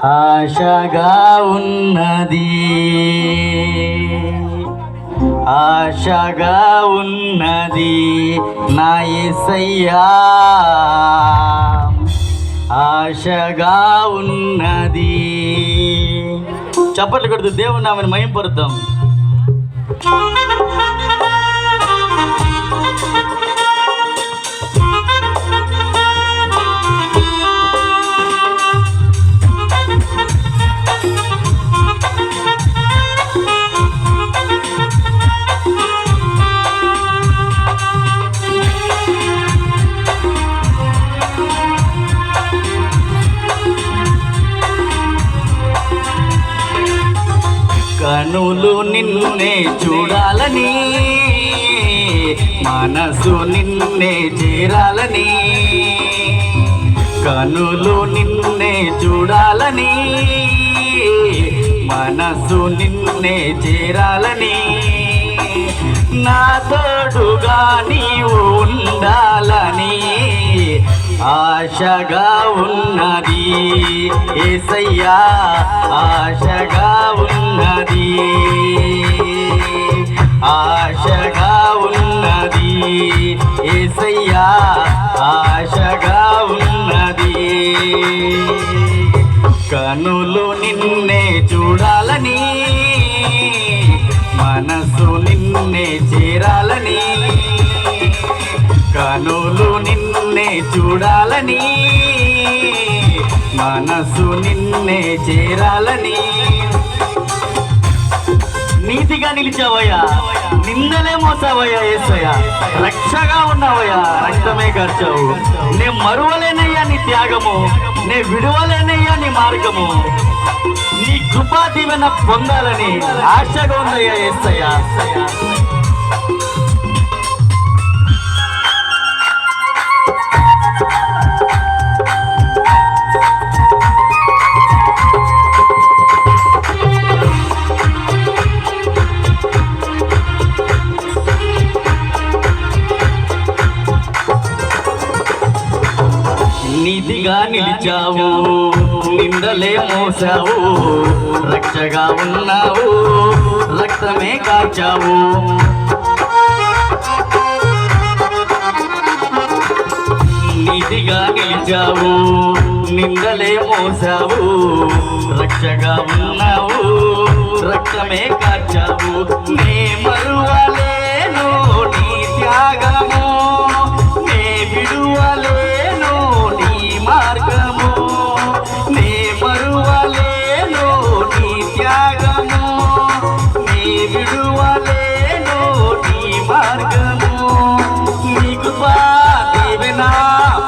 ఆశగా ఉన్నది, ఆశగా ఉన్నది నా యేసయ్యా, ఆశగా ఉన్నది. చప్పట్లు కొడుతూ దేవుని నామమును మహిమపరుద్దాం. కనులు నిన్నే చూడాలని, మనసు నిన్నే చేరాలని, కనులు నిన్నే చూడాలని, మనసు నిన్నే చేరాలని, నా తోడుగా నీవు ఉండాలని ఆశగా ఉన్నది యేసయ్యా, ఆశగా ఉన్నది, ఆశగా ఉన్నది యేసయ్యా, ఆశగా ఉన్నది. కనులు నిన్నే చూడాలని, మనసు నిన్నే చేరాలని, కనులు నిన్నే చూడాలని, మనసు నిన్నే చేరాలని. నీతిగా నిలిచావయ్యా, నిందలే మోసావయ్యా యేసయ్యా, రక్షగా ఉన్నావయ్యా, రక్తమే ఖర్చావు. నే మరువలేనయ్యా నీ త్యాగము, నే విడువలేనయ్యా నీ మార్గము, నీ కృపా దీవెన పొందాలని ఆశగా ఉందయ్యా యేసయ్యా. నీతిగా నిలిచావు, నిందలే మోసావు, రక్షగా ఉన్నావు, రక్తమే కాచావు. నీతిగా నిలిచావు, నిందలే మోసావు, రక్షగా ఉన్నావు, రక్తమే కాచావు. నే మరువలేను నీ త్యాగము, నే విడువలేను నీ మార్గము, నే మరువలేను నీ త్యాగము, నే విడువలేను నీ మార్గము, నీ కృపా దీవెన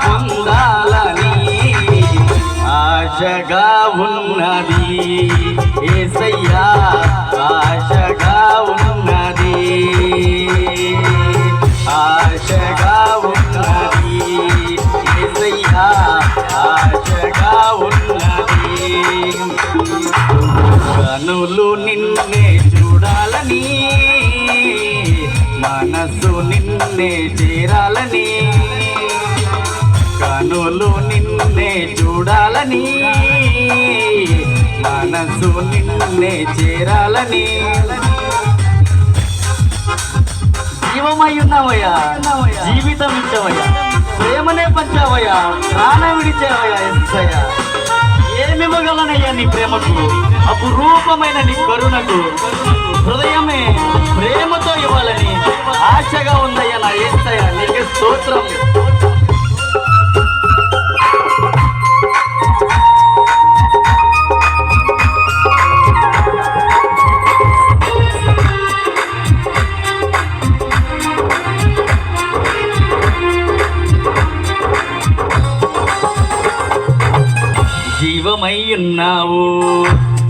పొందాలని ఆశగా ఉన్నది యేసయ్యా, ఆశగా ఉన్నది, ఆశగా ఉన్నది యేసయ్యా, ఆశగా ఉన్నది. కనులు నిన్నే చూడాలని, మనసు నిన్నే చేరాలని, కనులు నిన్నే చూడాలని, మనసు నిన్నే చేరాలని. జీవమై ఉన్నావయ్యా, జీవితం ఇచ్చావయ్యా, ప్రేమనే పంచావయ్యా, ప్రాణం విడిచావయ్యా యేసయ్యా. ఏమివ్వగలనయ్యా నీ ప్రేమకు, అపురూపమైన నీ కరుణకు, హృదయమే ప్రేమతో ఇవ్వాలని ఆశగా ఉందయ్యా నా యేసయ్యా. నీకే స్తోత్రం. జీవమై ఉన్నావు,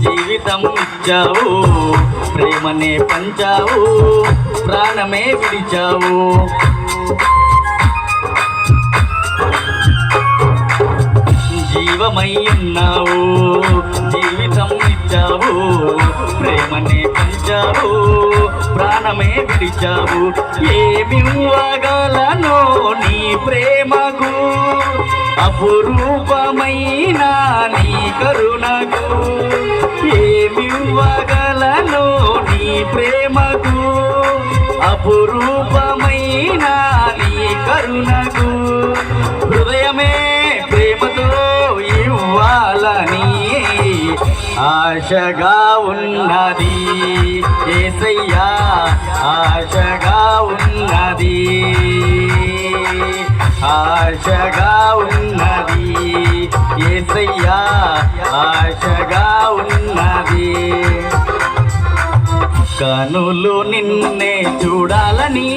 జీవితం ఇచ్చావు, ప్రేమనే పంచావు, ప్రాణమే విడిచావు. జీవమై ఉన్నావు, జీవితం ఇచ్చావు, ప్రేమనే పంచావు, ప్రాణమే విడిచావు. ఏమివ్వగలను నీ ప్రేమకు, అపురూపమైన నీ కరుణకు ఏమివ్వగలను నీ ప్రేమకు అపురూపమైన నీ కరుణకు హృదయమే ప్రేమతో ఇవ్వాలని ఆశగా ఉన్నది యేసయ్యా ఆశగా ఉన్నది ఆశగా ఉన్నది యేసయ్యా ఆశగా ఉన్నది కనులు నిన్నే చూడాలని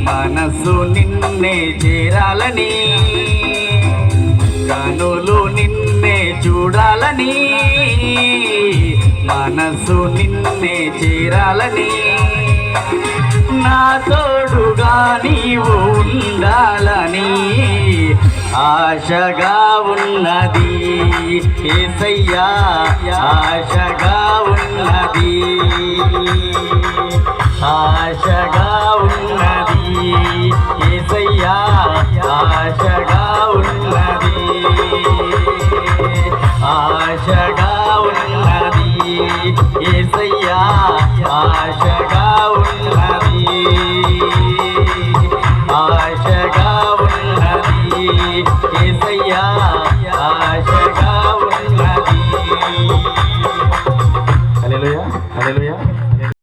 మనసు నిన్నే చేరాలని కనులు నిన్నే చూడాలని మనసు నిన్నే చేరాలని నా తోడుగా నీవు ఉండాలని ఆశగా ఉన్నది యేసయ్యా ఆశగా ఉన్నది ఆశగా